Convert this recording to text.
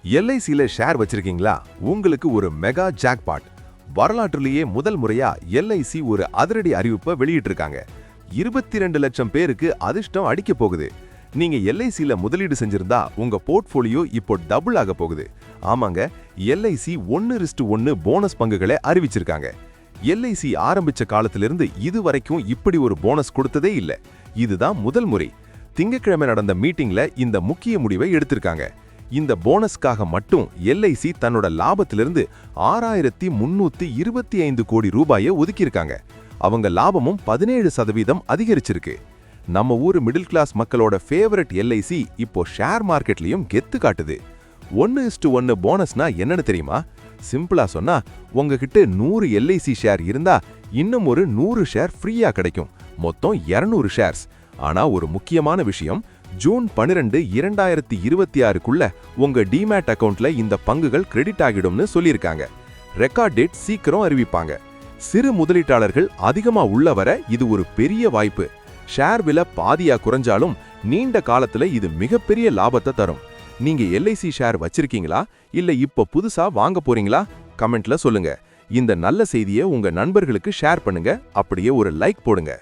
எல்ஐசில share வச்சிருக்கீங்களா? உங்களுக்கு ஒரு மெகா ஜாக்பாட். வரலாற்றிலேயே முதல் முறையா எல்ஐசி ஒரு அதிரடி அறிவிப்பை வெளியிட்டிருக்காங்க. 22 லட்சம் பேருக்கு அதிர்ஷ்டம் அடிக்க போகுது. நீங்க எல்ஐசில முதலீடு செஞ்சிருந்தா உங்க போர்ட்ஃபோலியோ இப்போ டபுள் ஆக போகுது. ஆமாங்க, எல்ஐசி 1:1 போனஸ் பங்குகளை அறிவிச்சிருக்காங்க. எல்ஐசி ஆரம்பிச்ச காலத்திலிருந்து இதுவரைக்கும் இப்படி ஒரு போனஸ் கொடுத்ததே இல்ல. இதுதான் முதல் முறை. திங்கட்கிழமை நடந்த மீட்டிங்ல இந்த முக்கிய முடிவை எடுத்திருக்காங்க. இந்த போனஸ்க்காக மட்டும் எல்ஐசி தன்னோட லாபத்திலிருந்து 6325 கோடி ரூபாயை ஒதுக்கியிருக்காங்க. அவங்க லாபமும் 17% அதிகரிச்சிருக்கு. நம்ம ஊர் மிடில் கிளாஸ் மக்களோட ஃபேவரட் எல்ஐசி இப்போ ஷேர் மார்க்கெட்லயும் கெத்து காட்டுது. 1:1 போனஸ்னா என்னன்னு தெரியுமா? சிம்பிளா சொன்னா, உங்ககிட்ட 100 எல்ஐசி ஷேர் இருந்தா இன்னும் ஒரு 100 ஷேர் ஃப்ரீயா கிடைக்கும். மொத்தம் 200 ஷேர்ஸ். ஆனா ஒரு முக்கியமான விஷயம், ஜூன் 12, 2026க்குள்ள உங்க டிமேட் அக்கவுண்ட்ல இந்த பங்குகள் கிரெடிட் ஆகிடும்னு சொல்லியிருக்காங்க. ரெக்கார்ட் டேட் சீக்கிரம் அறிவிப்பாங்க. சிறு முதலீட்டாளர்கள் அதிகமா உள்ளவர இது ஒரு பெரிய வாய்ப்பு. ஷேர் விலை பாதியா குறைஞ்சாலும் நீண்ட காலத்துல இது மிகப்பெரிய லாபத்தை தரும். நீங்க எல்ஐசி ஷேர் வச்சிருக்கீங்களா? இல்ல இப்ப புதுசா வாங்க போறீங்களா? கமெண்ட்ல சொல்லுங்க. இந்த நல்ல செய்தியை உங்க நண்பர்களுக்கு ஷேர் பண்ணுங்க. அப்படியே ஒரு லைக் போடுங்க.